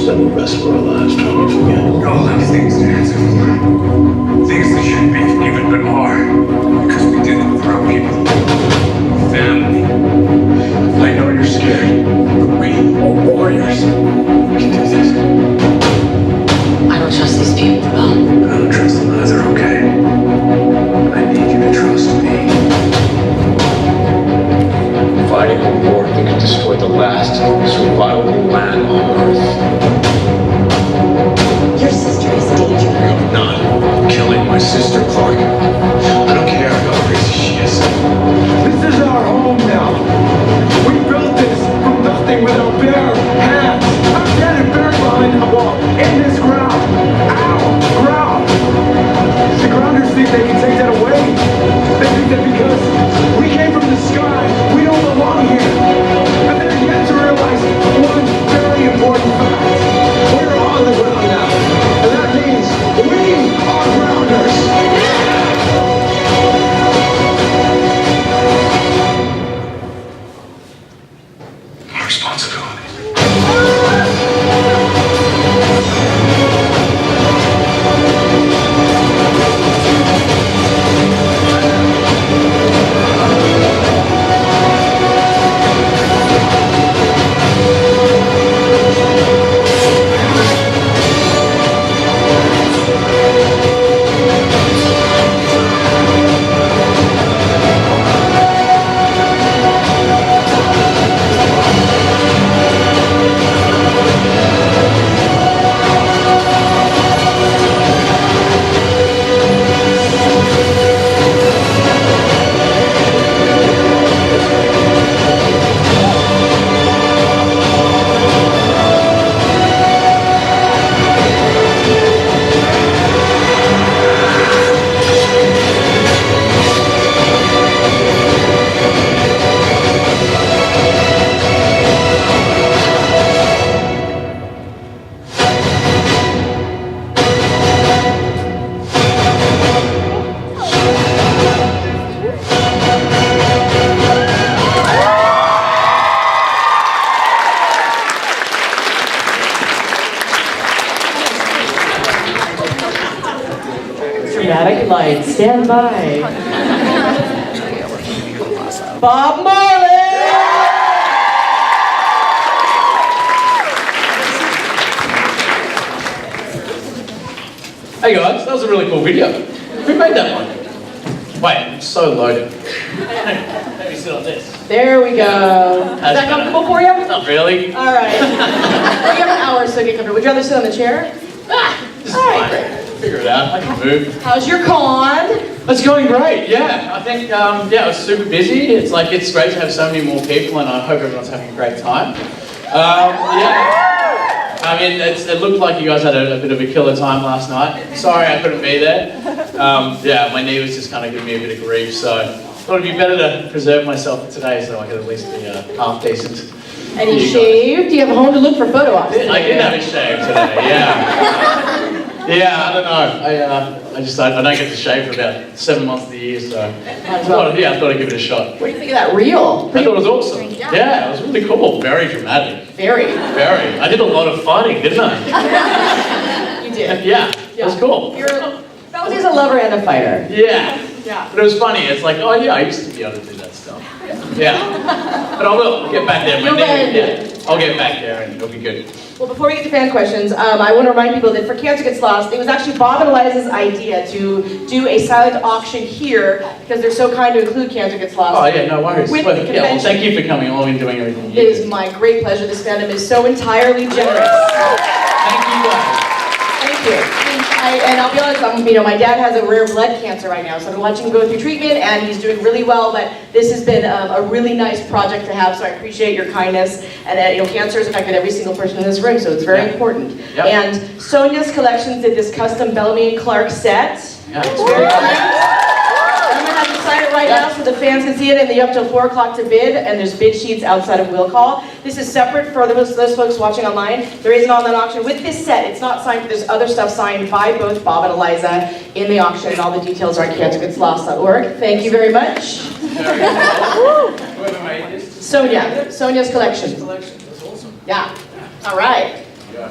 spend the rest of our lives trying to forget. All those things to answer for. Things that shouldn't be forgiven but are. Because we didn't throw people. Family. I know you're scared, but we are warriors. We can do this. I don't trust these people, Bob. I don't trust them either, okay? I need you to trust me. Fighting a war that could destroy the last survivable land on Earth. Your sister is in danger. I'm not killing my sister, Clark. I don't care how crazy she is. This is our home now. We built this from nothing with our bare hands. How can it bear behind a wall in this ground? Ow! Ground! The grounders think they can take that away. They think that because we came from the sky, we don't belong here. But they're yet to realize one very important fact. We're on the ground now. And that means we are grounders. Our responsibility. Dramatic light, stand by. Bob Morley! Hey guys, that was a really cool video. Who made that one? Wait, I'm so loaded. Maybe sit on this. There we go. Is that comfortable for you? Not really. All right. Well, you have an hour, so get comfortable. Would you rather sit on the chair? This is All right, fine. great. Figure it out. I can move. How's your con? It's going great. Yeah, I think yeah, it was super busy. It's great to have so many more people, and I hope everyone's having a great time. Yeah. I mean, it looked like you guys had a bit of a killer time last night. Sorry I couldn't be there. Yeah, my knee was just kind of giving me a bit of grief, so I thought it'd be better to preserve myself for today so I could at least be half decent. And you shaved? Do you have a home to look for photo ops? I did have a shave today, yeah. Yeah, I don't know. I don't get to shave for about 7 months of the year, so I thought I'd give it a shot. What do you think of that reel? I thought it was awesome. Yeah, it was really cool. Very dramatic. Very. Very. I did a lot of fighting, didn't I? You did. Yeah, it was cool. He's a lover and a fighter. Yeah. Yeah. But it was funny. It's like, oh yeah, I used to be able to do that stuff. Yeah. But I will. I'll get back there. You'll get I'll get back there and it'll be good. Well, before we get to fan questions, I want to remind people that for Cancer Gets Lost, it was actually Bob and Eliza's idea to do a silent auction here because they're so kind to include Cancer Gets Lost. Oh yeah, no worries. With Well, the yeah, well, convention. thank you for coming along and doing everything you It is did. my great pleasure. This fandom is so entirely generous. Thank you guys. Thank you. And I'll be honest, my dad has a rare blood cancer right now, so I've been watching him go through treatment, and he's doing really well, but this has been a really nice project to have, so I appreciate your kindness, and cancer has affected every single person in this room, so it's very important. Yep. And Sonia's Collections did this custom Bellamy and Clark set. Yeah. It's very cute. I'm gonna have to sign it right now so the fans can see it, and you have till 4 o'clock to bid, and there's bid sheets outside of Will Call. This is separate for those folks watching online. There is an online auction with this set. It's not signed, but there's other stuff signed by both Bob and Eliza in the auction, and all the details are at cancergetslost.org. Thank you very much. Whoever made this. Sonia's Collections. That's awesome. Yeah. All right.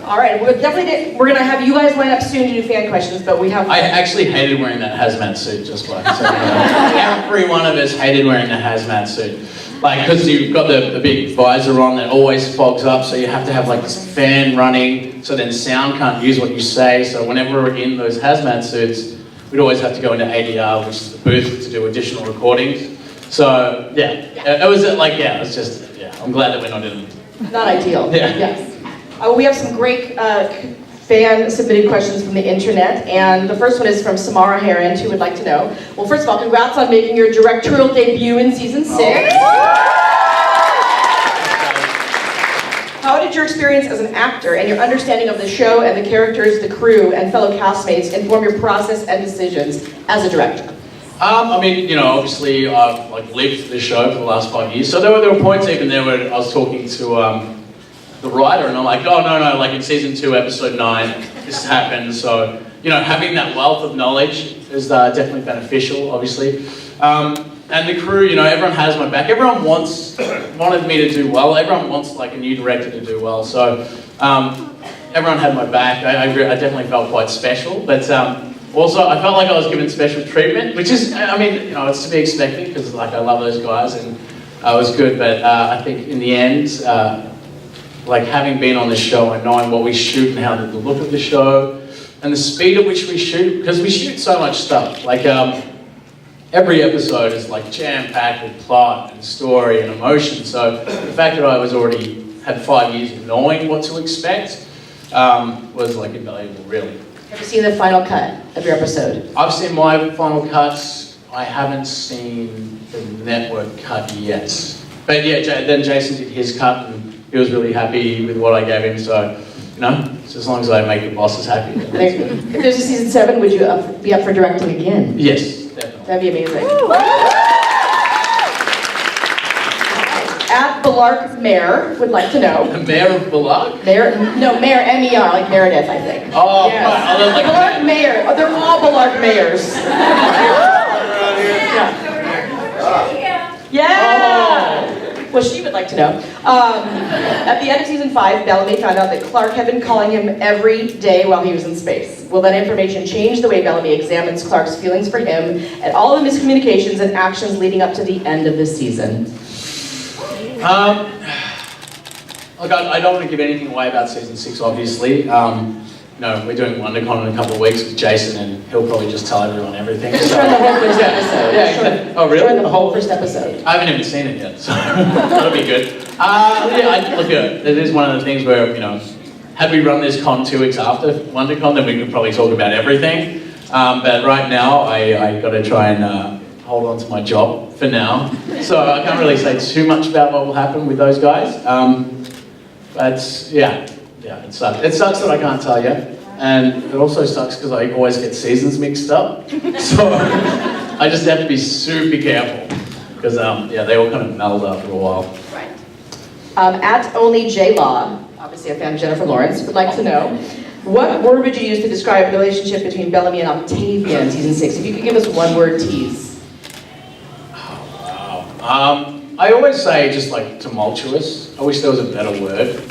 All right, we're gonna have you guys line up soon to do fan questions, but we have. I actually hated wearing that hazmat suit, just like so. Every one of us hated wearing the hazmat suit. Like, because you've got the big visor on that always fogs up, so you have to have like this fan running, so then sound can't use what you say. So whenever we're in those hazmat suits, we'd always have to go into ADR, which is the booth, to do additional recordings. So yeah, it was like, yeah, it was just, yeah, I'm glad that we're not in. Not ideal. Yeah. Yes. We have some great fan submitted questions from the internet, and the first one is from Samara Herond, who would like to know. Well, first of all, congrats on making your directorial debut in season 6. How did your experience as an actor and your understanding of the show and the characters, the crew, and fellow castmates inform your process and decisions as a director? I mean, you know, obviously I've like lived the show for the last 5 years, so there were points even there where I was talking to the writer, and I'm like, oh no, like in season 2, episode 9, this happened. So, you know, having that wealth of knowledge is definitely beneficial, obviously. And the crew, you know, everyone has my back. Everyone wanted me to do well. Everyone wants like a new director to do well. So everyone had my back. I definitely felt quite special, but also I felt like I was given special treatment, which is, I mean, you know, it's to be expected because like I love those guys and it was good. But I think in the end, like having been on the show and knowing what we shoot and how the look of the show and the speed at which we shoot, because we shoot so much stuff. Like every episode is like jam-packed with plot and story and emotion. So the fact that I was already had 5 years of knowing what to expect was like invaluable, really. Have you seen the final cut of your episode? I've seen my final cuts. I haven't seen the network cut yet. But yeah, then Jason did his cut and he was really happy with what I gave him. So, you know, so as long as I make the bosses happy. If there's a season 7, would you be up for directing again? Yes, definitely. That'd be amazing. At Belark Mayor would like to know. The mayor of Belark? Mayor, M-E-R, like Meredith, I think. Oh, yes. right. Like Belark Mayor. Oh, they're all Belark Mayors. Yeah. Well, she would like to know. At the end of season 5, Bellamy found out that Clark had been calling him every day while he was in space. Will that information change the way Bellamy examines Clark's feelings for him and all the miscommunications and actions leading up to the end of the season? Look, I don't want to give anything away about season 6, obviously. No, we're doing WonderCon in a couple of weeks with Jason, and he'll probably just tell everyone everything. Just run the whole first episode. Yeah, exactly. Oh, really? Run the whole first episode. I haven't even seen it yet, so that'll be good. Yeah, look, it is one of the things where, you know, had we run this con 2 weeks after WonderCon, then we could probably talk about everything. But right now, I got to try and hold on to my job for now. So I can't really say too much about what will happen with those guys. But yeah, it sucks. It sucks that I can't tell you. And it also sucks because I always get seasons mixed up. So I just have to be super careful. Because yeah, they all kind of meld after a while. Right. At Only J Law, obviously a fan of Jennifer Lawrence, would like to know, what word would you use to describe the relationship between Bellamy and Octavia in season 6? If you could give us one word tease. Oh, wow. I always say just like tumultuous. I wish there was a better word.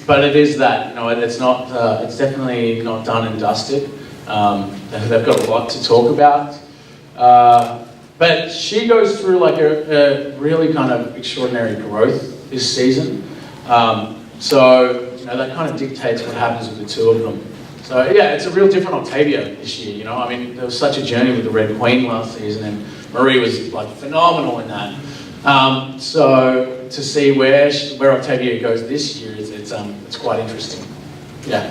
But it is that, you know, it's not, it's definitely not done and dusted. They've got a lot to talk about. But she goes through like a really kind of extraordinary growth this season. So, you know, that kind of dictates what happens with the two of them. So yeah, it's a real different Octavia this year, you know. I mean, there was such a journey with the Red Queen last season, and Marie was like phenomenal in that. So to see where Octavia goes this year, it's quite interesting. Yeah.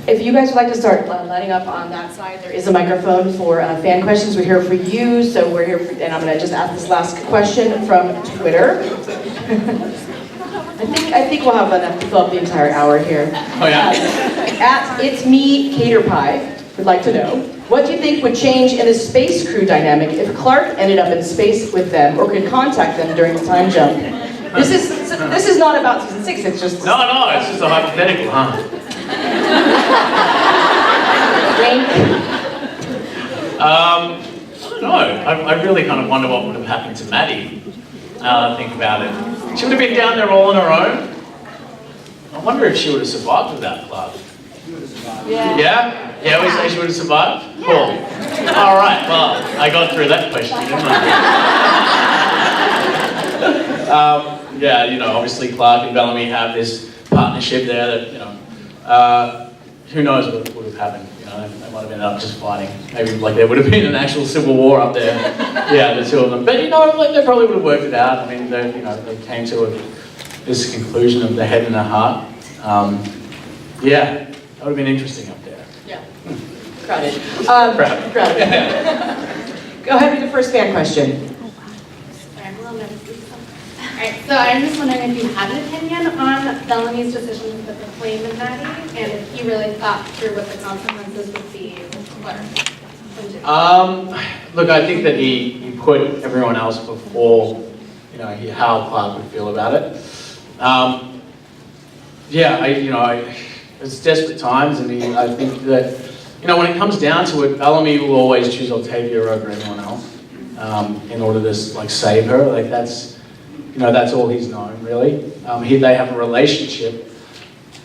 If you guys would like to start lining up on that side, there is a microphone for fan questions. We're here for you, so we're here for, and I'm going to just ask this last question from Twitter. I think we'll have enough to fill up the entire hour here. Oh yeah. At It's Me Cater Pie would like to know, what do you think would change in the space crew dynamic if Clark ended up in space with them or could contact them during the time jump? This is not about season 6. It's just No, it's just a hypothetical, huh? Wink. I don't know. I really kind of wonder what would have happened to Maddie. Now that I think about it, she would have been down there all on her own. I wonder if she would have survived without Clark. Yeah. Yeah? Yeah, we say she would have survived? Cool. All right, well, I got through that question, didn't I? Yeah, you know, obviously Clark and Bellamy have this partnership there that, you know, who knows what would have happened. You know, they might have ended up just fighting. Maybe like there would have been an actual civil war up there. Yeah, the two of them. But you know, like they probably would have worked it out. I mean, they, you know, they came to this conclusion of the head and the heart. Yeah, that would have been interesting up there. Yeah. Crowded. Crowded. Go ahead with the first fan question. Alright, so I'm just wondering if you have an opinion on Bellamy's decision to put the flame in Maddie, and if he really thought through what the consequences would be for Look, I think that he put everyone else before, you know, how Clark would feel about it. Yeah, it's desperate times, and I think that, you know, when it comes down to it, Bellamy will always choose Octavia over anyone else in order to like save her. Like that's, you know, that's all he's known really. They have a relationship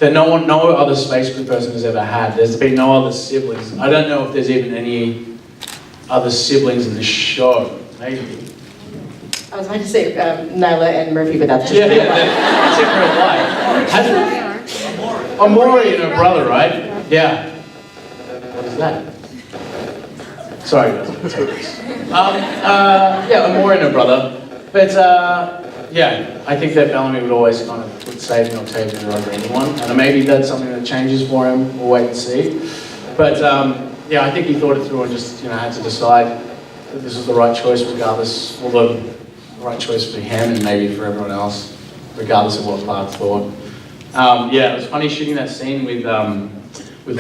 that no other space crew person has ever had. There's been no other siblings. I don't know if there's even any other siblings in the show. Maybe. I was about to say Nyla and Murphy, but that's just Yeah, that's in real life. Hasn't Amori and her brother, right? Yeah. What is that? Sorry, guys. Yeah, Amori and her brother. But yeah, I think that Bellamy would always kind of put saving Octavia over anyone, and maybe that's something that changes for him. We'll wait and see. But yeah, I think he thought it through and just, you know, had to decide that this was the right choice, regardless, or the right choice for him and maybe for everyone else, regardless of what Clark thought. Yeah, it was funny shooting that scene with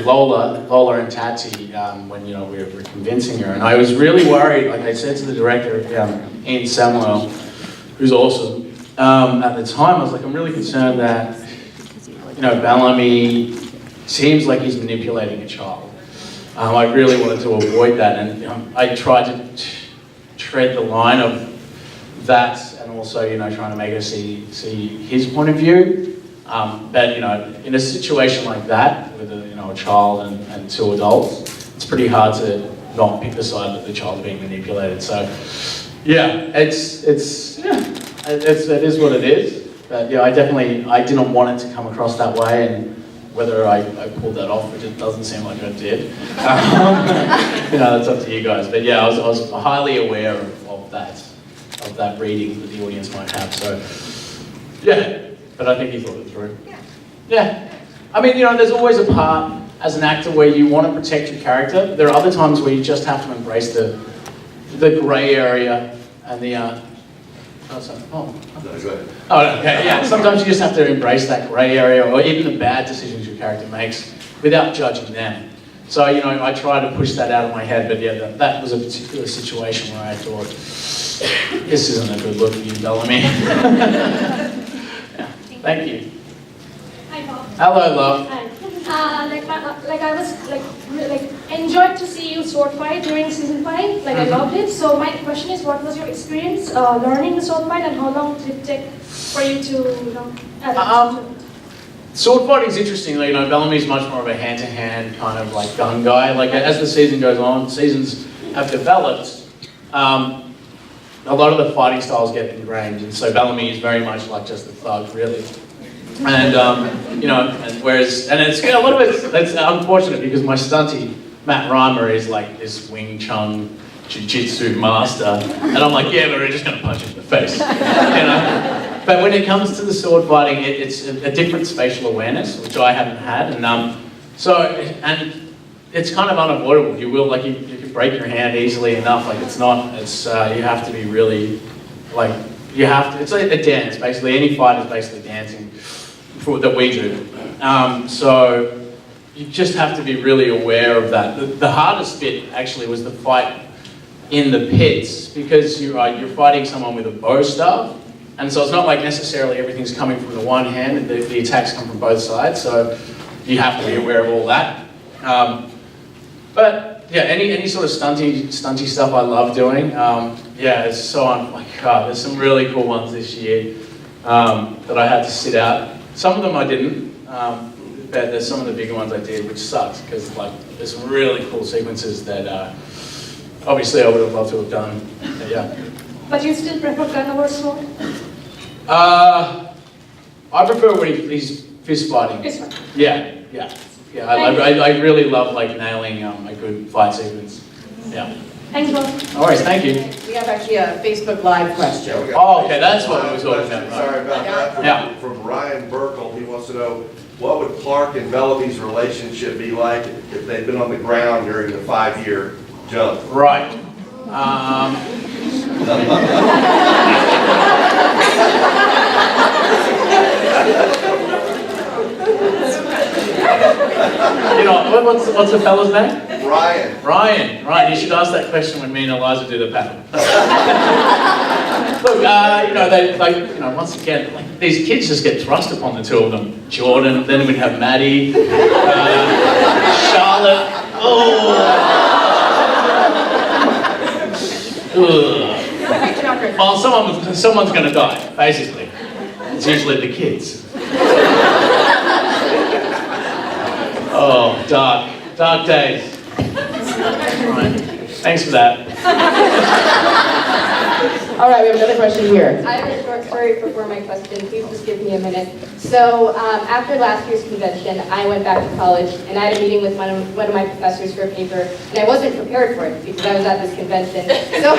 Lola and Tati when, you know, we were convincing her, and I was really worried. Like I said to the director, Ian Samuel, who's awesome, at the time, I was like, I'm really concerned that, you know, Bellamy seems like he's manipulating a child. I really wanted to avoid that, and you know, I tried to tread the line of that, and also, you know, trying to make her see his point of view. But you know, in a situation like that, with a child and two adults, it's pretty hard to not pick the side that the child's being manipulated. So, yeah, it is what it is. But yeah, I didn't want it to come across that way, and whether I pulled that off, which it doesn't seem like I did. You know, that's up to you guys. But yeah, I was highly aware of that reading that the audience might have. So, yeah. But I think he thought it through. Yeah. I mean, you know, there's always a part as an actor where you want to protect your character. There are other times where you just have to embrace the grey area and the okay, yeah. Sometimes you just have to embrace that grey area, or even the bad decisions your character makes, without judging them. So, you know, I try to push that out of my head, but yeah, that was a particular situation where I thought, this isn't a good look for you, Bellamy. Yeah. Thank you. Hi, Bob. Hello, love. Hi. I was enjoyed to see you sword fight during season 5. Like I loved it. So my question is, what was your experience learning the sword fight, and how long did it take for you to, you know, adapt to it? Sword fighting is interesting. You know, Bellamy's much more of a hand-to-hand kind of like gun guy. Like as the season goes on, seasons have developed. A lot of the fighting styles get ingrained, and so Bellamy is very much like just a thug, really. And you know, and it's a lot of it's unfortunate because my stunty Matt Reimer is like this Wing Chun jiu-jitsu master, and I'm like, yeah, but we're just gonna punch him in the face, you know. But when it comes to the sword fighting, it's a different spatial awareness, which I haven't had, and it's kind of unavoidable. You will, like, you can break your hand easily enough. Like, you have to be really, like, it's like a dance, basically. Any fight is basically dancing that we do. So you just have to be really aware of that. The hardest bit, actually, was the fight in the pits, because you're fighting someone with a bow staff, and so it's not like necessarily everything's coming from the one hand, and the attacks come from both sides, so you have to be aware of all that. But yeah, any sort of stunty stuff I love doing. Yeah, it's so my God, there's some really cool ones this year that I had to sit out. Some of them I didn't, but there's some of the bigger ones I did, which sucks because like there's some really cool sequences that obviously I would have loved to have done. But, yeah. But you still prefer gun over sword? I prefer when he's fist fighting. Fist fight. Yeah. I really love like nailing a good fight sequence. Yeah. Thanks, Bob. No worries, thank you. We have actually a Facebook Live question. Oh, okay, that's what we were talking about. Sorry about that. Yeah. From Ryan Burkle, he wants to know, what would Clark and Bellamy's relationship be like if they'd been on the ground during the 5-year jump? Right. You know, what's the fella's name? Ryan. Ryan, you should ask that question when me and Eliza do the panel. Look, you know, they like, you know, once again, like these kids just get thrust upon the two of them. Jordan, then we'd have Maddie, Charlotte. Oh. Well, someone's going to die, basically. It's usually the kids. Oh, dark days. Right. Thanks for that. All right, we have another question here. I have a short story before my question. Please just give me a minute. So after last year's convention, I went back to college and I had a meeting with one of my professors for a paper, and I wasn't prepared for it because I was at this convention. So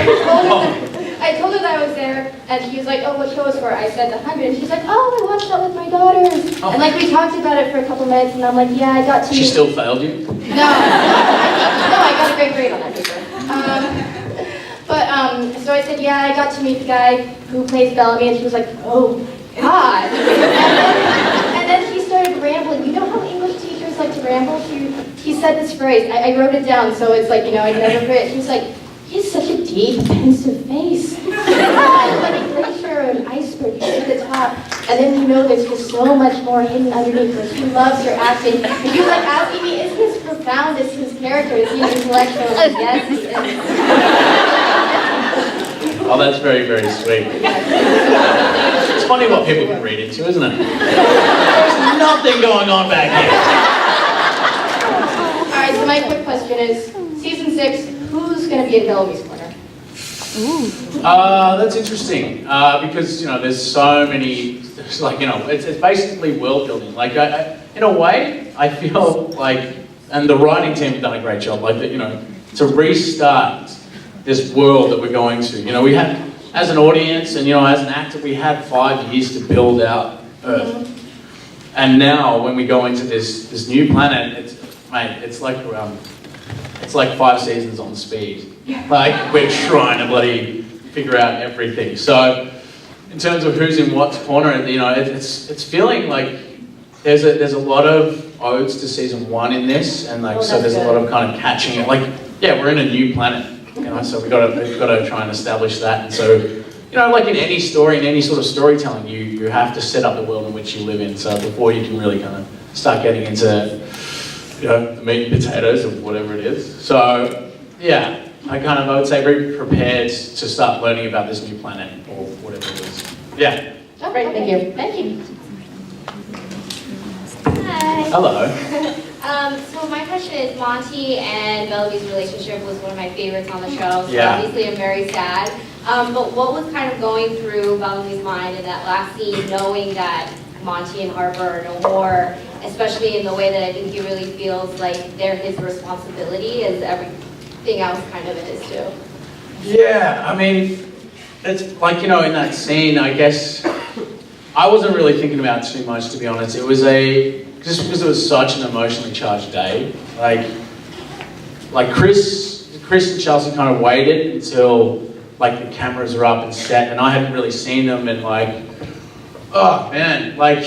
I told her that I was there, and she was like, "Oh, what show was for?" I said The 100, and she's like, "Oh, I watched that with my daughters." Oh. And like we talked about it for a couple minutes, and I'm like, "Yeah, I got to." She still failed you? No, I got a great grade on that paper. So I said, yeah, I got to meet the guy who plays Bellamy, and she was like, oh, God. And then he started rambling. You know how English teachers like to ramble? He said this phrase. I wrote it down, so it's like, you know, I can never forget. He was like, he has such a deep, pensive face. Like a glacier or an iceberg, you see the top, and then you know there's just so much more hidden underneath. Like, he loves your acting. And he was like asking me, isn't this profound? Is his character? Is he an intellectual? I was like, yes, he is. Oh, that's very, very sweet. It's funny what people can read into, isn't it? There's nothing going on back here. All right, so my quick question is, season 6, who's going to be in Bellamy's corner? That's interesting, because, you know, there's so many, there's like, you know, it's basically world building. Like, in a way, I feel like, and the writing team have done a great job, like, you know, to restart this world that we're going to. You know, we had, as an audience and, you know, as an actor, we had 5 years to build out Earth. And now, when we go into this new planet, it's like 5 seasons on speed. Like, we're trying to bloody figure out everything. So, in terms of who's in what corner, you know, it's feeling like there's a lot of odes to season 1 in this, and like, so there's a lot of kind of catching it. Like, yeah, we're in a new planet. You know, so we've got to try and establish that. And so, you know, like in any story, in any sort of storytelling, you have to set up the world in which you live in. So before you can really kind of start getting into, you know, the meat and potatoes of whatever it is. So, yeah, I would say very prepared to start learning about this new planet or whatever it is. Yeah. Oh, Great, thank you. Thank you. Hi. Hello. So my question is, Monty and Bellamy's relationship was one of my favorites on the show. So Yeah. obviously I'm very sad. But what was kind of going through Bellamy's mind in that last scene, knowing that Monty and Harper are no more, especially in the way that I think he really feels like they're his responsibility as everything else kind of is too. Yeah, I mean, it's like, you know, in that scene, I guess, I wasn't really thinking about it too much, to be honest. It was just because it was such an emotionally charged day. Like Chris and Chelsea kind of waited until like the cameras are up and set, and I hadn't really seen them, and like, oh man, like,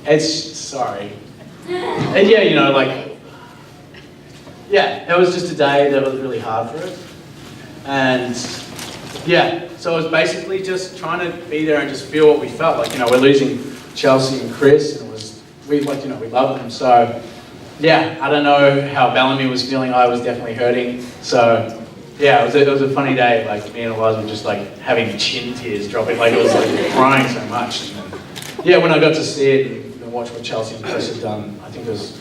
it's, sorry. And yeah, you know, like, yeah, it was just a day that was really hard for us. And yeah, so it was basically just trying to be there and just feel what we felt. Like, you know, we're losing Chelsea and Chris, and we love them. So yeah, I don't know how Bellamy was feeling. I was definitely hurting. So yeah, it was a funny day. Like, me and Eliza were just like having chin tears dropping. Like, it was like crying so much. And then, yeah, when I got to see it and watch what Chelsea and Chris had done, I think it was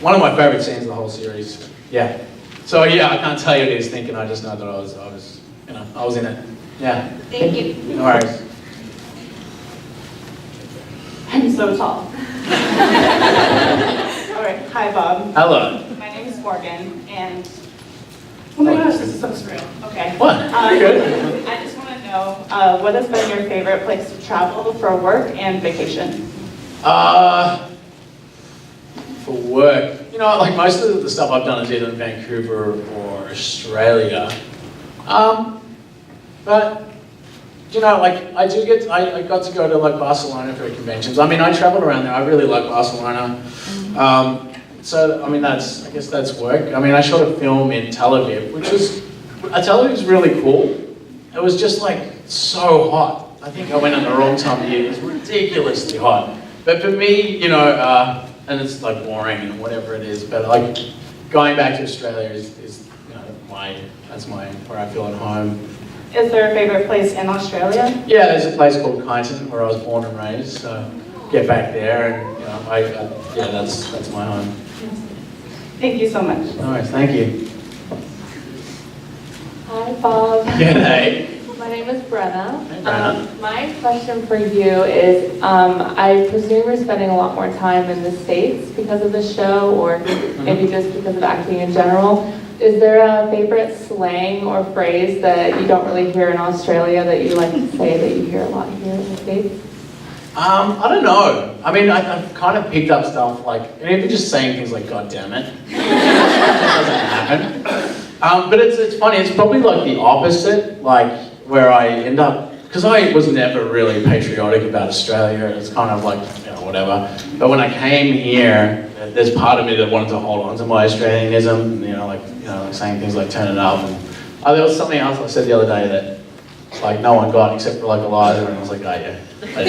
one of my favourite scenes of the whole series. Yeah. So yeah, I can't tell you what he was thinking. I just know that I was, I was in it. Yeah. Thank you. No worries. I'm so tall. All right, hi Bob. Hello. My name is Morgan, and oh my gosh, this is so surreal. Okay. What? You're good. I just want to know what has been your favorite place to travel for work and vacation? For work, you know, like most of the stuff I've done is either in Vancouver or Australia. But you know, like I got to go to like Barcelona for conventions. I mean, I traveled around there. I really like Barcelona. So I mean, I guess that's work. I mean, I shot a film in Tel Aviv, Tel Aviv was really cool. It was just like so hot. I think I went at the wrong time of year. It was ridiculously hot. But for me, you know, and it's like boring and whatever it is, but like going back to Australia is you know, where I feel at home. Is there a favorite place in Australia? Yeah, there's a place called Kyneton where I was born and raised. So get back there, and you know, yeah, that's my home. Thank you so much. All right, thank you. Hi, Bob. G'day. My name is Brenna. Hey, Brenna. My question for you is, I presume you're spending a lot more time in the States because of the show, or maybe just because of acting in general. Is there a favorite slang or phrase that you don't really hear in Australia that you like to say that you hear a lot here in the States? I don't know. I mean, I've kind of picked up stuff like, even just saying things like, God damn it. That doesn't happen. But it's funny, it's probably like the opposite, like where I end up, because I was never really patriotic about Australia. It's kind of like, you know, whatever. But when I came here, there's part of me that wanted to hold on to my Australianism, you know, like saying things like turn it up. And there was something else I said the other day that like no one got except for like Eliza, and I was like, oh yeah. But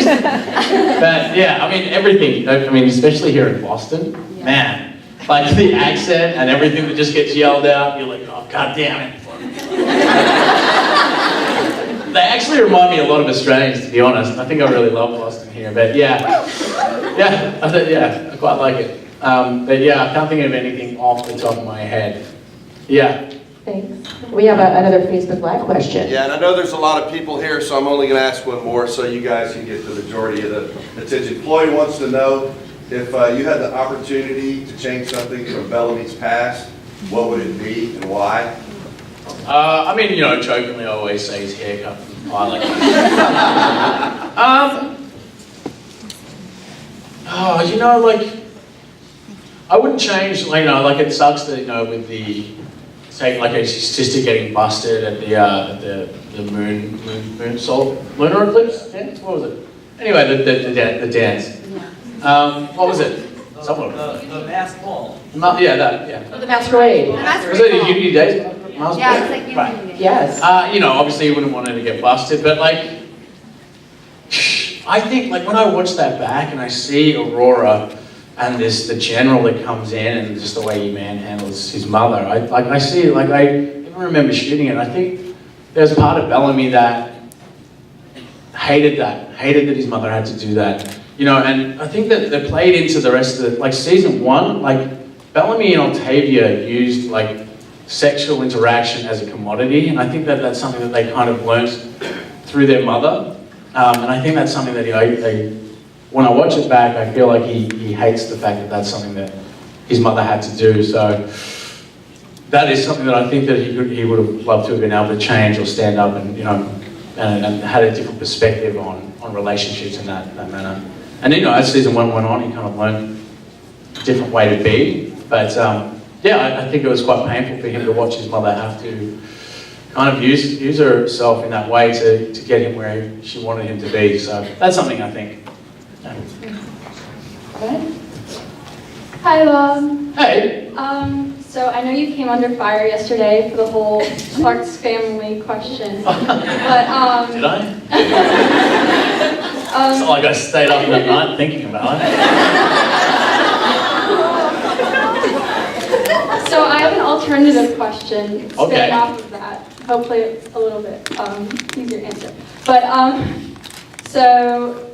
yeah, I mean everything. I mean, especially here in Boston, man, like the accent and everything that just gets yelled out. You're like, oh god damn it. They actually remind me a lot of Australians, to be honest. I think I really love Boston here, but yeah, I quite like it. But yeah, I can't think of anything off the top of my head. Yeah. Thanks. We have another Facebook Live question. Yeah, and I know there's a lot of people here, so I'm only going to ask one more so you guys can get the majority of the attention. Floyd wants to know if you had the opportunity to change something from Bellamy's past, what would it be and why? I mean, you know, jokingly I always say his haircut. I like it. You know, like, I wouldn't change, you know, like it sucks that, you know, with the, say, like his sister getting busted at the lunar eclipse dance? What was it? Anyway, the dance. What was it? The masked ball. Yeah, that, yeah. The masquerade. Was it a Unity Days? Yeah, it's like right. Yes. You know, obviously you wouldn't want her to get busted, but like, I think like when I watch that back and I see Aurora and the general that comes in and just the way he manhandles his mother, I even remember shooting it. I think there's part of Bellamy that hated that his mother had to do that. You know, and I think that they played into the rest of like season 1, like Bellamy and Octavia used like sexual interaction as a commodity, and I think that that's something that they kind of learnt through their mother, and I think that's something that when I watch it back, I feel like he hates the fact that that's something that his mother had to do. So that is something that I think that he would have loved to have been able to change or stand up and, you know, and had a different perspective on relationships in that manner. And, you know, as season 1 went on, he kind of learned a different way to be. But yeah, I think it was quite painful for him to watch his mother have to kind of use herself in that way to get him where she wanted him to be. So that's something I think. Hi, Bob. Hey. So I know you came under fire yesterday for the whole Clark's family question, but Did I? It's not like I stayed up that night thinking about it. So I have an alternative question to Okay. stay off of that. Hopefully it's a little bit easier answer. But so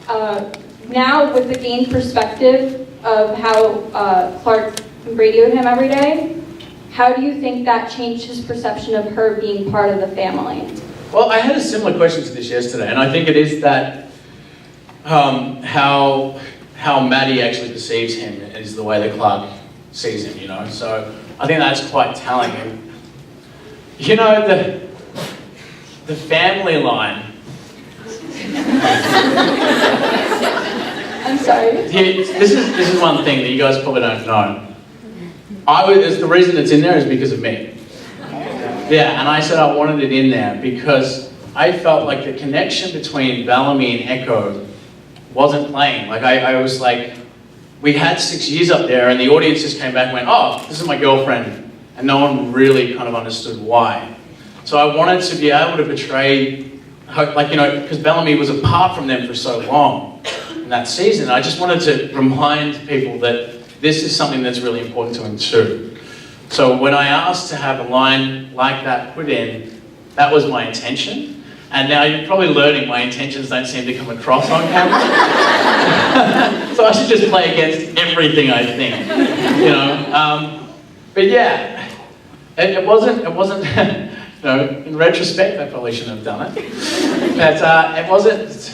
now with the gained perspective of how Clark radioed him every day, how do you think that changed his perception of her being part of the family? Well, I had a similar question to this yesterday, and I think it is that how Maddie actually perceives him is the way that Clark sees him, you know. So I think that's quite telling. You know, the family line. I'm sorry. This is one thing that you guys probably don't know. The reason it's in there is because of me. Yeah, and I said I wanted it in there because I felt like the connection between Bellamy and Echo wasn't playing. Like I was like, we had 6 years up there and the audience just came back and went, oh, this is my girlfriend. And no one really kind of understood why. So I wanted to be able to portray, like, you know, because Bellamy was apart from them for so long in that season. I just wanted to remind people that this is something that's really important to him too. So when I asked to have a line like that put in, that was my intention. And now you're probably learning my intentions don't seem to come across on camera. So I should just play against everything I think, you know. But yeah, it wasn't, you know, in retrospect, I probably shouldn't have done it. But it wasn't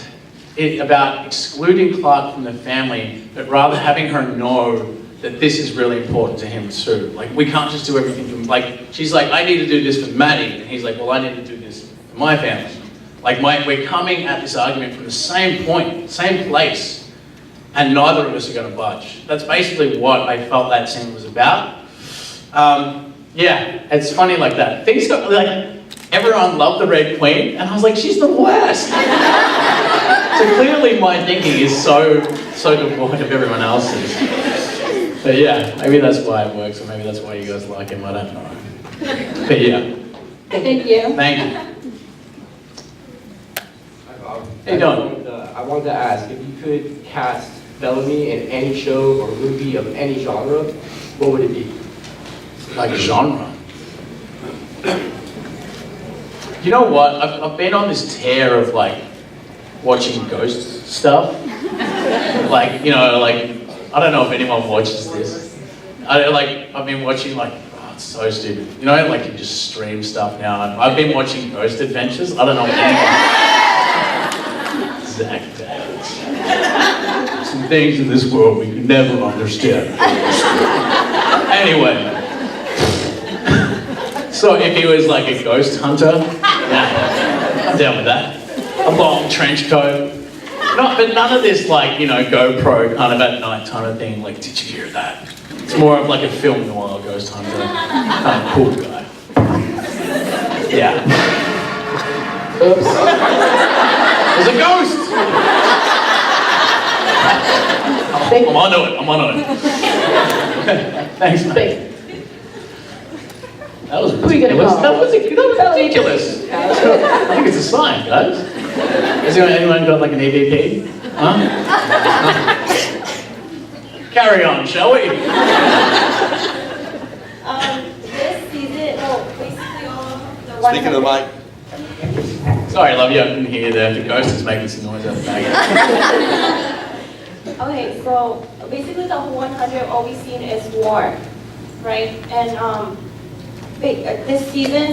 about excluding Clark from the family, but rather having her know that this is really important to him too. Like, we can't just do everything for him. Like, she's like, I need to do this for Maddie. And he's like, well, I need to do this for my family. Like, we're coming at this argument from the same point, same place, and neither of us are going to budge. That's basically what I felt that scene was about. Yeah, it's funny like that. Things got, like, everyone loved the Red Queen, and I was like, she's the worst. So clearly my thinking is so devoid of everyone else's. But yeah, maybe that's why it works, or maybe that's why you guys like him, I don't know. But yeah. Thank you. Thank you. Hey, Don. I wanted to ask, if you could cast Bellamy in any show or movie of any genre, what would it be? Like genre? You know what? I've been on this tear of like watching ghost stuff. Like, you know, like, I don't know if anyone watches this. I've been watching like, oh, it's so stupid. You know, like you just stream stuff now. And I've been watching Ghost Adventures. I don't know if anyone... Zach Davis. Some things in this world we could never understand. Anyway. So if he was like a ghost hunter, yeah, I'm down with that. A long trench coat. But none of this like, you know, GoPro kind of at night kind of thing, like, did you hear that? It's more of like a film noir ghost hunter. Kind of cool guy. Yeah. Oops. There's a ghost! I'm onto it. Thanks, mate. That was ridiculous. That was ridiculous. I think it's a sign, guys. Has anyone got like an EVP? Huh? Carry on, shall we? This season, basically all of the Speaking of the mic. Sorry, love you. I couldn't hear you there. The ghost is making some noise out the back. Okay, so basically the whole 100 all we've seen is war, right? And this season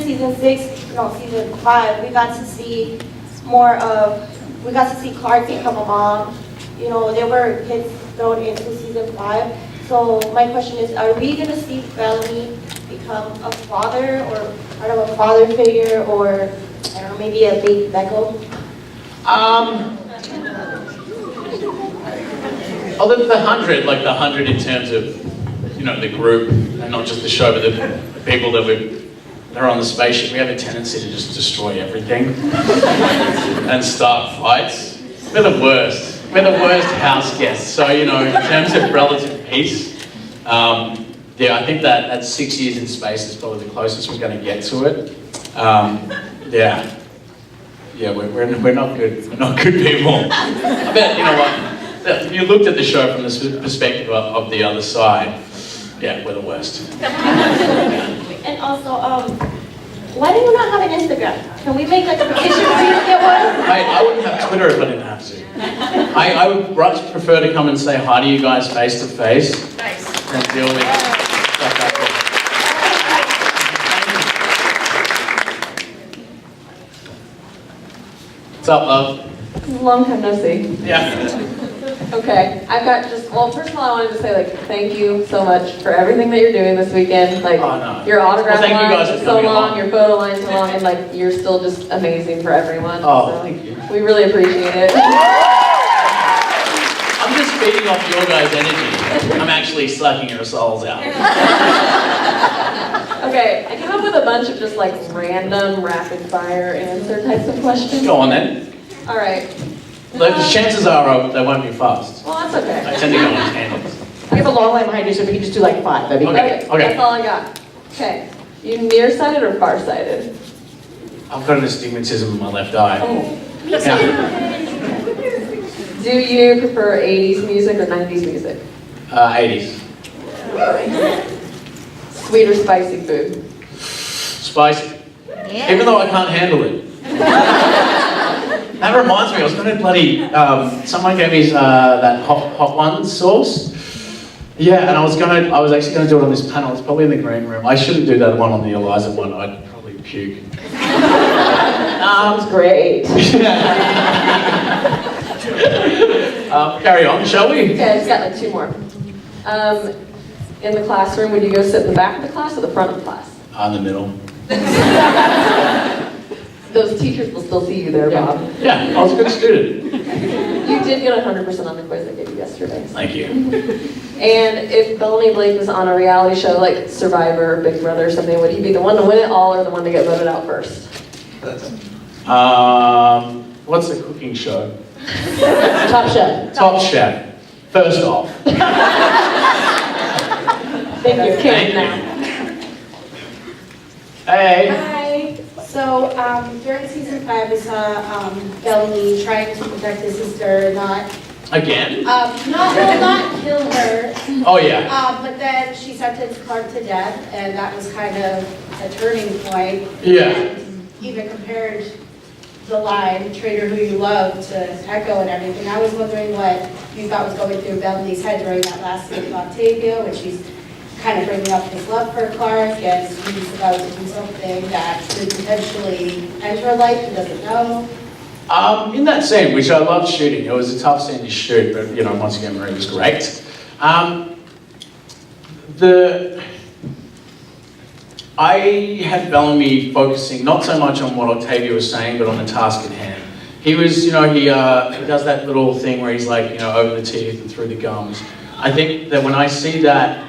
5, we got to see more of, we got to see Clark become a mom. You know, there were kids thrown into season 5. So my question is, are we gonna see Bellamy become a father, or part of a father figure, or I don't know, maybe a big Becco? Oh, the 100, like the 100 in terms of, you know, the group, and not just the show, but the people that are on the spaceship. We have a tendency to just destroy everything and start fights. We're the worst. We're the worst house guests. So, you know, in terms of relative peace, yeah, I think that 6 years in space is probably the closest we're going to get to it. Yeah, we're not good. We're not good people. I bet, you know what? If you looked at the show from the perspective of the other side, yeah, we're the worst. And also, why do you not have an Instagram? Can we make like a petition for you to get one? I wouldn't have Twitter if I didn't have to. I would much prefer to come and say hi to you guys face to face. Nice. And deal with stuff like that. What's up, love? Long time no see. Yeah. Okay, I've got just, well, first of all, I wanted to say, like, thank you so much for everything that you're doing this weekend. Like, your autograph Well, thank you guys lines for are so coming long, along. your photo lines are long, and, like, you're still just amazing for everyone. Oh, so thank you. We really appreciate it. I'm just feeding off your guys' energy. I'm actually sucking your souls out. Okay, I came up with a bunch of just, like, random rapid-fire answer types of questions. Go on then. All right. The chances are they won't be fast. Well, that's okay. I tend to go on tangents. We have a long line behind you, so we can just do like 5. That'd be great. Okay. That's all I got. Okay. You nearsighted or farsighted? I've got an astigmatism in my left eye. Oh. Yeah. Do you prefer 80s music or 90s music? 80s. Sweet or spicy food? Spicy. Even though I can't handle it. That reminds me, I was going to bloody, someone gave me that hot one sauce. Yeah, and I was actually going to do it on this panel. It's probably in the green room. I shouldn't do that one on the Eliza one. I'd probably puke. Sounds great. Carry on, shall we? Okay, I just got like 2 more. In the classroom, would you go sit in the back of the class or the front of the class? In the middle. Those teachers will still see you there, Bob. Yeah, I was a good student. You did get 100% on the quiz I gave you yesterday. Thank you. And if Bellamy Blake was on a reality show like Survivor, Big Brother or something, would he be the one to win it all or the one to get voted out first? What's the cooking show? Top Chef. Top Chef. First off. Thank you. Thank you. Hey. Hi. So during season 5, we saw Bellamy trying to protect his sister, not Again? not kill her. Oh yeah. But then she sentenced Clark to death, and that was kind of a turning point. Yeah. And even compared the line "traitor who you love" to Echo and everything. I was wondering what you thought was going through Bellamy's head during that last scene with Octavia, when she's kind of bringing up his love for Clark, and he's about to do something that could potentially end her life. He doesn't know. In that scene, which I loved shooting, it was a tough scene to shoot, but you know, once again, Marie was great. I had Bellamy focusing not so much on what Octavia was saying, but on the task at hand. He was, you know, he does that little thing where he's like, you know, over the teeth and through the gums. I think that when I see that,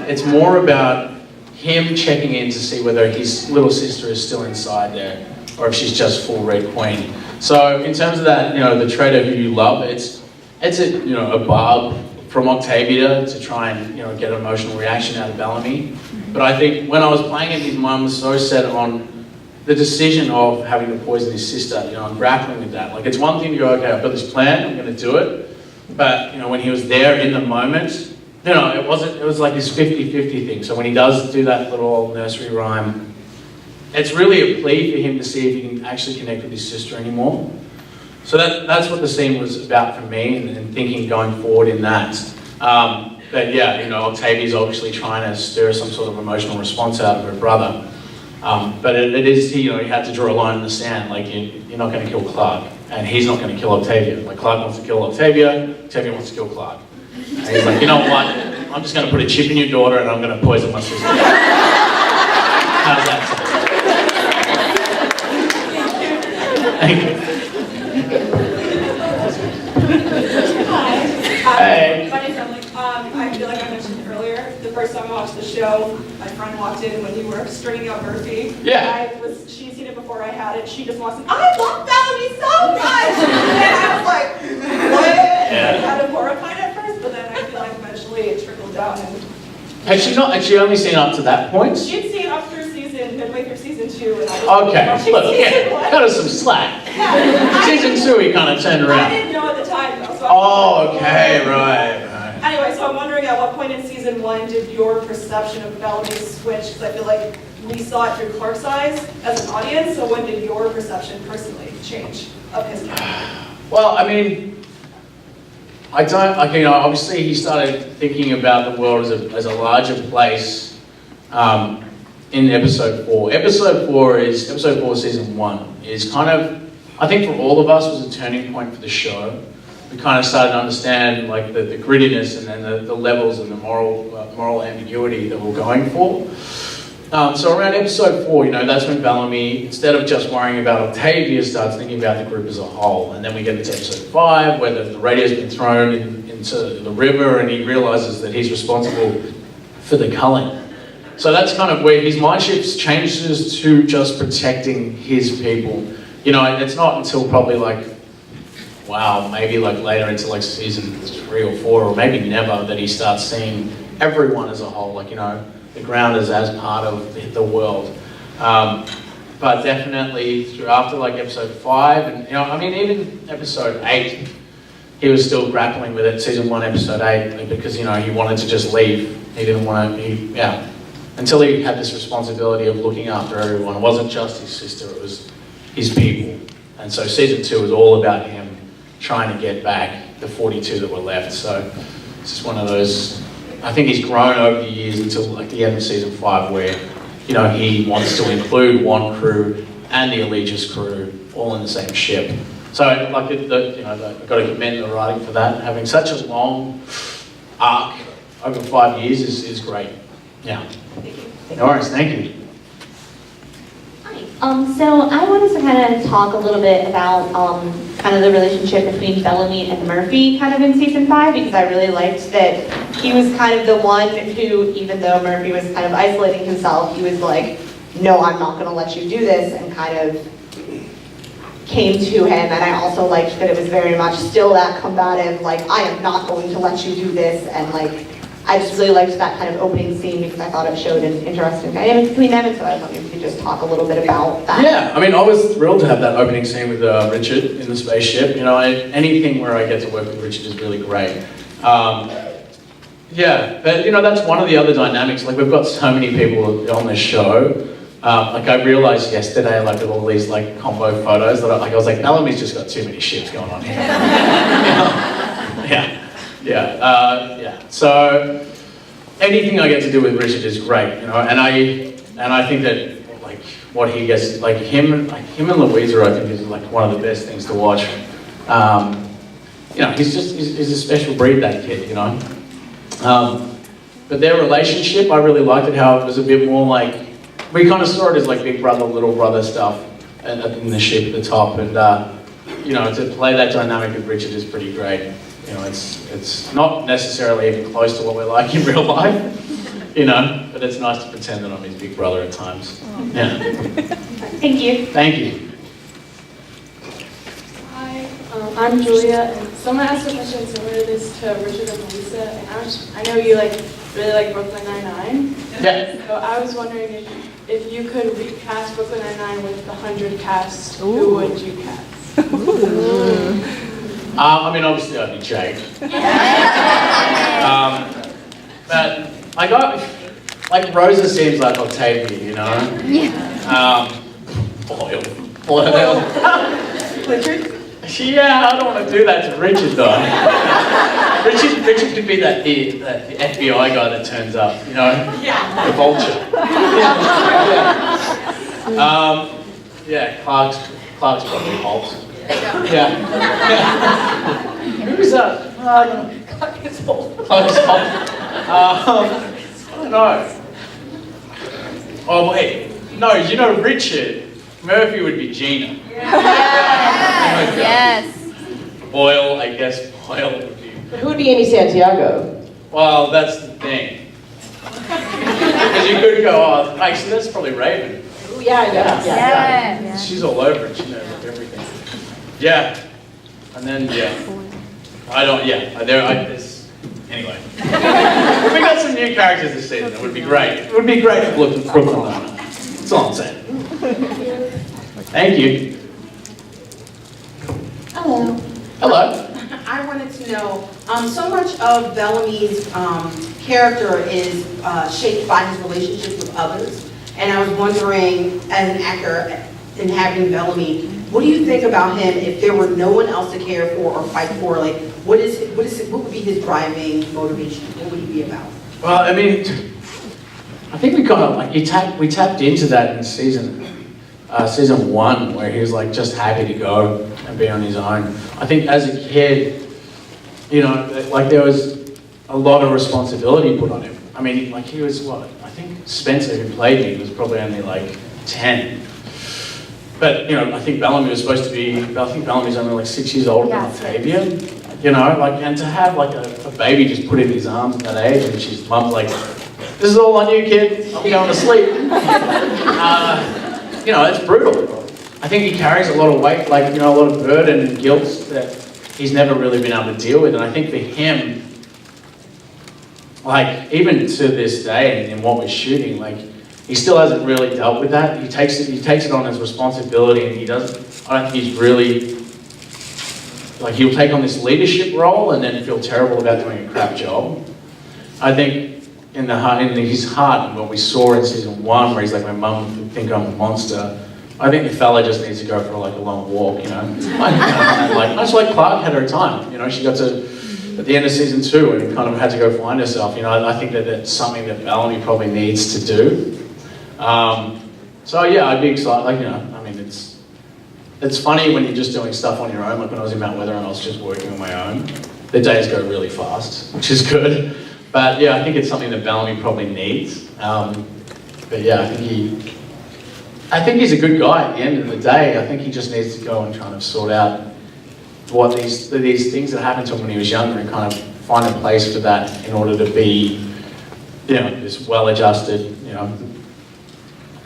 it's more about him checking in to see whether his little sister is still inside there, or if she's just full Red Queen. So in terms of that, you know, the traitor who you love, it's a, you know, a barb from Octavia to try and, you know, get an emotional reaction out of Bellamy. But I think when I was playing it, his mum was so set on the decision of having to poison his sister, you know, I'm grappling with that. Like, it's one thing to go, okay, I've got this plan, I'm gonna do it. But, you know, when he was there in the moment, you know, it was like this 50-50 thing. So when he does do that little old nursery rhyme, it's really a plea for him to see if he can actually connect with his sister anymore. So that's what the scene was about for me, and thinking going forward in that. But yeah, you know, Octavia's obviously trying to stir some sort of emotional response out of her brother. But it is, you know, you had to draw a line in the sand. Like, you're not going to kill Clark, and he's not going to kill Octavia. Like, Clark wants to kill Octavia wants to kill Clark. And he's like, you know what? I'm just going to put a chip in your daughter, and I'm going to poison my sister. How's that sound? Thank you. Hey. My name's Emily. I feel like I mentioned earlier, the first time I watched the show, my friend walked in when you were stringing out Murphy. Yeah. She'd seen it before I had it. She just walks in, I love Bellamy so much! And I was like, what? Yeah. Kind of horrified at first, but then I feel like eventually it trickled down. And Had she only seen up to that point? she'd seen up through midway through season 2. And I was Okay, watching look, season yeah, 1. got us some slack. Yeah. Season 2, he kind of turned I around. didn't know at the time though. So Oh, okay, right. Anyway, so I'm wondering at what point in season 1 did your perception of Bellamy switch? Because I feel like we saw it through Clark's eyes as an audience, so when did your perception personally change of his character? Well, I mean, I don't, like, you know, obviously he started thinking about the world as a larger place in episode 4. Episode 4 season 1 is kind of, I think for all of us was a turning point for the show. We kind of started to understand like the grittiness and then the levels and the moral ambiguity that we're going for. So around episode 4, you know, that's when Bellamy, instead of just worrying about Octavia, starts thinking about the group as a whole. And then we get into episode 5, where the radio's been thrown into the river, and he realizes that he's responsible for the culling. So that's kind of where his mind shift changes to just protecting his people. You know, it's not until probably like, wow, maybe like later into like season 3 or 4, or maybe never, that he starts seeing everyone as a whole, like, you know, the ground is as part of the world. But definitely after like episode 5, and you know, I mean, even episode 8, he was still grappling with it, season 1, episode 8, because, you know, he wanted to just leave. He didn't want to, until he had this responsibility of looking after everyone. It wasn't just his sister, it was his people. And so season 2 was all about him trying to get back the 42 that were left. So it's just one of those, I think he's grown over the years until like the end of season 5, where, you know, he wants to include one crew and the Allegiance crew all in the same ship. So like, you know, I've got to commend the writing for that. Having such a long arc over 5 years is great. Yeah. No worries, thank you. So I wanted to kind of talk a little bit about kind of the relationship between Bellamy and Murphy kind of in season 5, because I really liked that he was kind of the one who, even though Murphy was kind of isolating himself, he was like, no, I'm not going to let you do this, and kind of came to him. And I also liked that it was very much still that combative, like, I am not going to let you do this, and like, I just really liked that kind of opening scene because I thought it showed an interesting dynamic between them, and so I thought maybe we could just talk a little bit about that. Yeah, I mean, I was thrilled to have that opening scene with Richard in the spaceship. You know, anything where I get to work with Richard is really great. Yeah, but you know, that's one of the other dynamics. Like, we've got so many people on this show. Like, I realized yesterday, like, with all these like combo photos, that I was like, Bellamy's just got too many ships going on here. Yeah. So anything I get to do with Richard is great, you know, and I think that like what he gets, like him and Louisa, I think is like one of the best things to watch. You know, he's a special breed, that kid, you know. But their relationship, I really liked it, how it was a bit more like, we kind of saw it as like big brother, little brother stuff in the ship at the top, and you know, to play that dynamic with Richard is pretty great. You know, it's not necessarily even close to what we're like in real life, you know, but it's nice to pretend that I'm his big brother at times. Yeah. Thank you. Thank you. Hi, I'm Julia, and someone asked a question similar to this to Richard and Lisa, and I know you like really like Brooklyn Nine-Nine. Yeah. So I was wondering if you could recast Brooklyn Nine-Nine with the 100 cast, who would you cast? I mean, obviously I'd be Jake. But I got, like, Rosa seems like Octavia, you know? Yeah. Boyle. Richard? Yeah, I don't want to do that to Richard though. Richard could be that FBI guy that turns up, you know? Yeah. The vulture. Yeah, Clark's probably Holt. Yeah. Who is that? Clark is Holt. Clark is Holt. I don't know. Oh wait, no, you know Richard. Murphy would be Gina. Yes. Boyle, I guess Boyle would be. But who would be Amy Santiago? Well, that's the thing. Because you could go, oh, actually that's probably Raven. Ooh, yeah. She's all over it, she knows everything. Yeah. And then, anyway. We got some new characters this season, it would be great. It would be great if Brooklyn Nine-Nine. That's all I'm saying. Thank you. Hello. Hello. I wanted to know, so much of Bellamy's character is shaped by his relationships with others. And I was wondering, as an actor and having Bellamy, what do you think about him if there were no one else to care for or fight for? Like, what would be his driving motivation? What would he be about? Well, I mean, I think we kind of like we tapped into that in season 1, where he was like just happy to go and be on his own. I think as a kid, you know, like there was a lot of responsibility put on him. I mean, like he was what? I think Spencer, who played me, was probably only like 10. But, you know, I think Bellamy was supposed to be, I think Bellamy's only like 6 years older than Octavia. You know, like, and to have like a baby just put in his arms at that age, and she's mum's like, this is all on you, kid, I'm going to sleep. You know, it's brutal. I think he carries a lot of weight, like, you know, a lot of burden and guilt that he's never really been able to deal with. And I think for him, like, even to this day and what we're shooting, like, he still hasn't really dealt with that. He takes it on as responsibility, and I don't think he's really, like, he'll take on this leadership role and then feel terrible about doing a crap job. I think in his heart, and what we saw in season 1, where he's like, my mum would think I'm a monster, I think the fella just needs to go for like a long walk, you know? Like, much like Clark had her time, you know, she got to, at the end of season 2, and kind of had to go find herself, you know. I think that that's something that Bellamy probably needs to do. So yeah, I'd be excited, like, you know, I mean, it's funny when you're just doing stuff on your own, like when I was in Mount Weather and I was just working on my own. The days go really fast, which is good. But yeah, I think it's something that Bellamy probably needs. But yeah, I think he's a good guy at the end of the day. I think he just needs to go and kind of sort out what these things that happened to him when he was younger, and kind of find a place for that in order to be, you know, this well-adjusted, you know,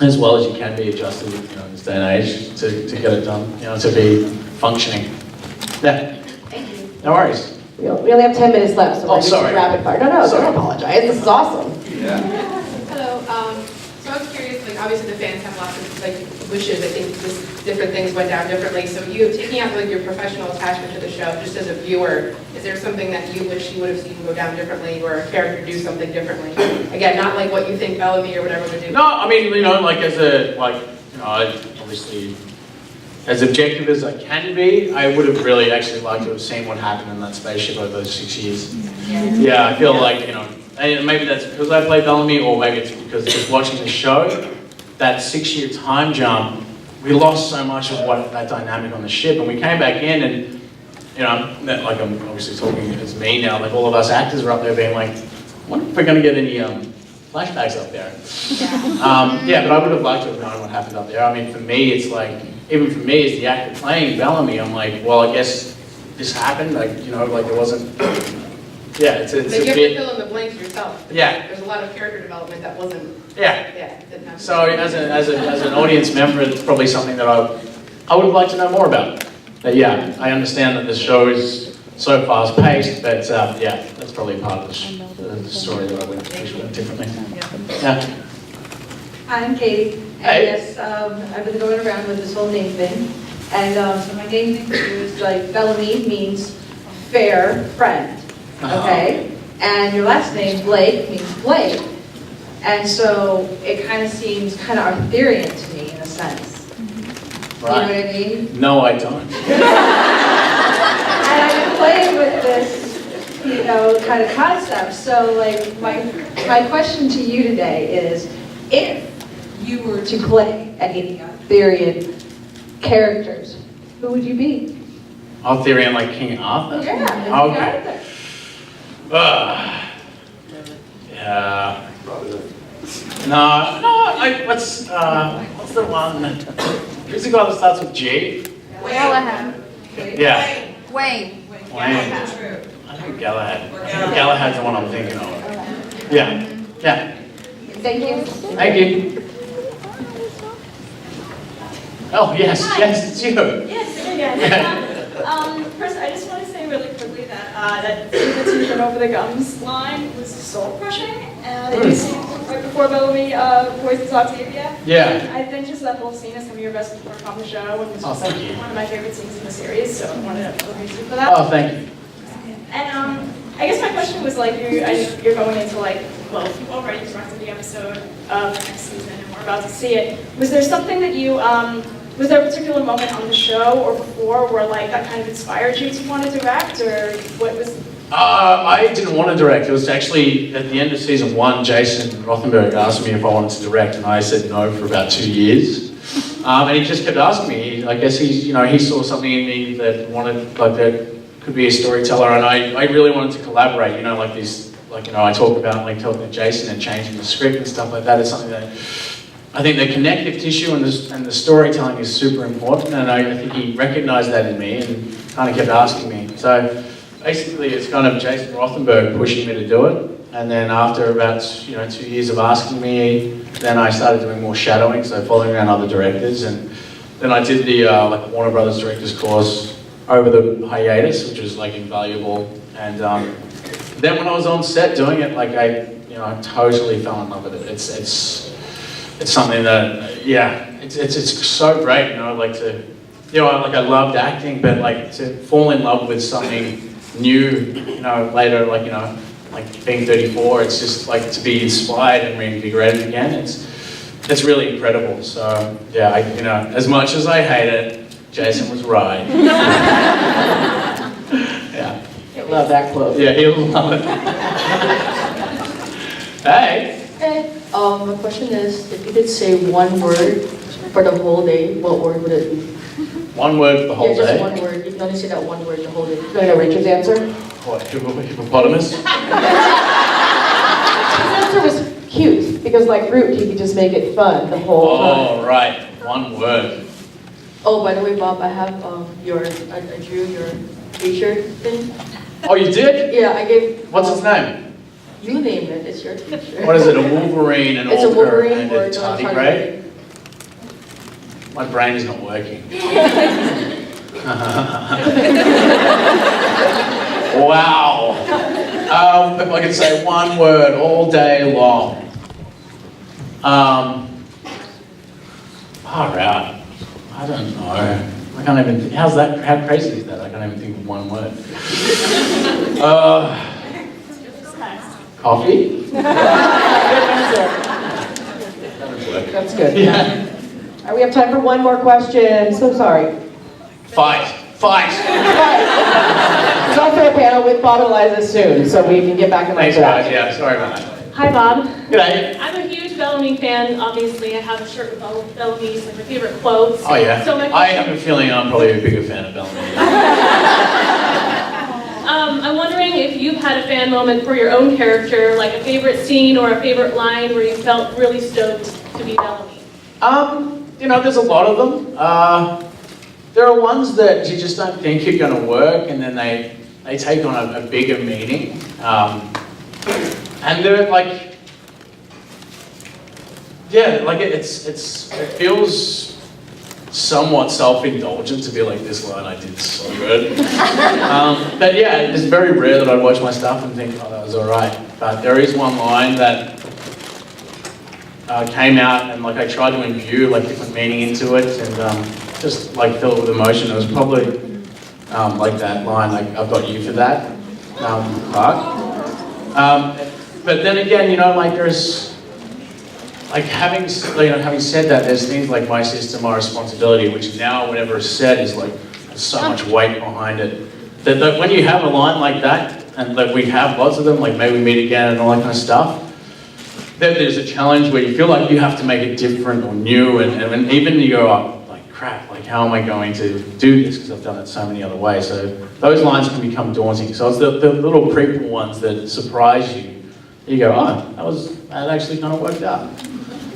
as well as you can be adjusted, you know, in this day and age to get it done, you know, to be functioning. Yeah. Thank you. No worries. We only have 10 minutes left, so Oh, we'll do some sorry. rapid fire. No, Sorry. don't apologize. This is awesome. Yeah. Hello. So I was curious, like obviously the fans have lots of like wishes. I think just different things went down differently. So you taking out like your professional attachment to the show, just as a viewer, is there something that you wish you would have seen go down differently, or a character do something differently? Again, not like what you think Bellamy or whatever would do. No, I mean, you know, like as a, like, you know, I obviously, as objective as I can be, I would have really actually liked to have seen what happened in that spaceship over those 6 years. Yeah, I feel like, you know, and maybe that's because I played Bellamy, or maybe it's because just watching the show, that 6-year time jump, we lost so much of what that dynamic on the ship, and we came back in, and, you know, like I'm obviously talking as me now, like all of us actors are up there being like, I wonder if we're going to get any flashbacks up there. Yeah, but I would have liked to have known what happened up there. I mean, for me, it's like, even for me as the actor playing Bellamy, I'm like, well, I guess this happened, like, you know, like it wasn't, yeah, it's But a you have to bit, fill in the blanks yourself. Yeah. There's a lot of character development that wasn't. Yeah. Didn't happen. so as an audience member, it's probably something that I would have liked to know more about. But yeah, I understand that the show is so fast paced, but yeah, that's probably part of the story that I wish went differently. Yeah. I'm Katie, and Hey. yes, I've been going around with this whole name thing, and so my name thing is like Bellamy means fair friend, okay? And your last name, Blake, means Blake, and so it kind of seems kind of Arthurian to me in a sense. Right. You know what I mean? No, I don't. And I've been playing with this, you know, kind of concept. So, like, my question to you today is, if you were to play any Arthurian characters, who would you be? Arthurian, like King Arthur? Yeah, Okay. Yeah. No, what's the one? Who's the guy that starts with G? Galahad. Yeah. Wayne. Wayne. I think Galahad. Galahad's the one I'm thinking of. Yeah. Yeah. Thank you. Thank you. Oh, yes, it's you. Yes, again. First, I just want to say really quickly that that "Turn over the gums" line was soul crushing, and you see right before Bellamy voices Octavia. Yeah. I think just that whole scene is some of your best work on the show, and it's Oh, thank you. one of my favorite scenes in the series. So I wanted to praise you for that. Oh, thank you. And I guess my question was like, you're going into like, well, you've already directed the episode of next season, and we're we're about to see it. Was there something that you, was there a particular moment on the show or before where like that kind of inspired you to want to direct, or what was? I didn't want to direct. It was actually at the end of season 1, Jason Rothenberg asked me if I wanted to direct, and I said no for about 2 years. And he just kept asking me. I guess he saw something in me that that could be a storyteller, and I really wanted to collaborate. I talk about talking to Jason and changing the script and stuff like that. It's something that I think the connective tissue and the storytelling is super important, and I think he recognised that in me and kind of kept asking me. So basically, it's kind of Jason Rothenberg pushing me to do it, and then after about 2 years of asking me, then I started doing more shadowing, so following around other directors, and then I did the Warner Brothers Directors course over the hiatus, which was invaluable, and then when I was on set doing it, I totally fell in love with it. It's something that it's so great, I loved acting, but to fall in love with something new, later, being 34, it's just to be inspired and reinvigorated again. It's really incredible. So yeah, as much as I hate it, Jason was right. Yeah. I love that quote. Yeah, he'll love it. Hey. Hey. My question is, if you could say one word for the whole day, what word would it be? One word for the whole just day? one word. You can only say that one word the whole day. You know Richard's answer? What, hippopotamus? His answer was cute, because Root, he could just make it fun the whole time. Oh, right. One word. Oh, by the way, Bob, I have I drew your t-shirt thing. Oh, you did? Yeah, I gave... What's its name? You named it. It's your t-shirt. What is it, a Wolverine, an It's a Orca, Wolverine and or a a tardigrade? My brain is not working. Wow. If I could say one word all day long. All right. I don't know. I can't even. How crazy is that? I can't even think of one word. Coffee. That's good. Yeah. We have time for one more question. So sorry. Fight. There's also a panel with Bob and Eliza soon, so we can get back in line Thanks, for that. guys. Yeah, sorry about that. Hi, Bob. G'day. I'm a huge Bellamy fan. Obviously, I have a shirt with all of Bellamy's, my favorite quotes. Oh yeah. So I have a feeling I'm probably a bigger fan of Bellamy. I'm wondering if you've had a fan moment for your own character, like a favorite scene or a favorite line where you felt really stoked to be Bellamy. There's a lot of them. There are ones that you just don't think are going to work, and then they take on a bigger meaning. And they're it feels somewhat self-indulgent to be this line I did so good. But yeah, it's very rare that I watch my stuff and think, oh, that was all right. But there is one line that came out, and I tried to imbue different meaning into it, and just fill it with emotion. It was probably that line, I've got you for that, part. But then again, there's having said that, there's things like My System, My Responsibility, which now whenever it's said is there's so much weight behind it. That when you have a line like that, and we have lots of them, May We Meet Again and all that kind of stuff, then there's a challenge where you feel like you have to make it different or new, and even you go, oh, crap, how am I going to do this? Because I've done it so many other ways. So those lines can become daunting. So it's the little prequel ones that surprise you. You go, oh, that actually kind of worked out.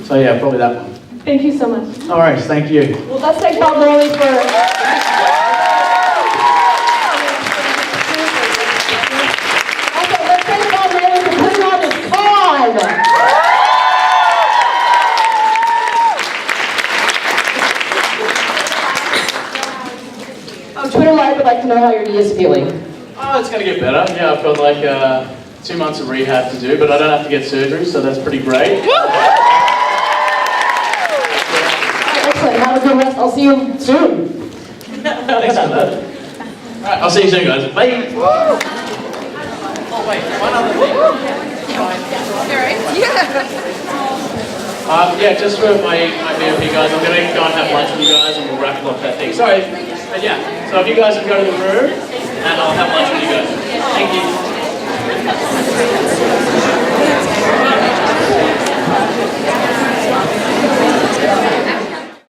So yeah, probably that one. Thank you so much. All right, thank you. Well, let's thank Bob Morley for... Also, let's thank Bob Morley for putting on his con! Twitter Live would like to know how your knee is feeling. Oh, it's going to get better. Yeah, I've got 2 months of rehab to do, but I don't have to get surgery, so that's pretty great. Excellent. Have a good rest. I'll see you soon. Thanks for that. All right, I'll see you soon, guys. Bye. Oh, wait, one other thing. All right. Yeah. Yeah, just for my VIP guys, I'm going to go and have lunch with you guys and we'll raffle off that thing. Sorry, but yeah. So if you guys can go to the room and I'll have lunch with you guys. Thank you.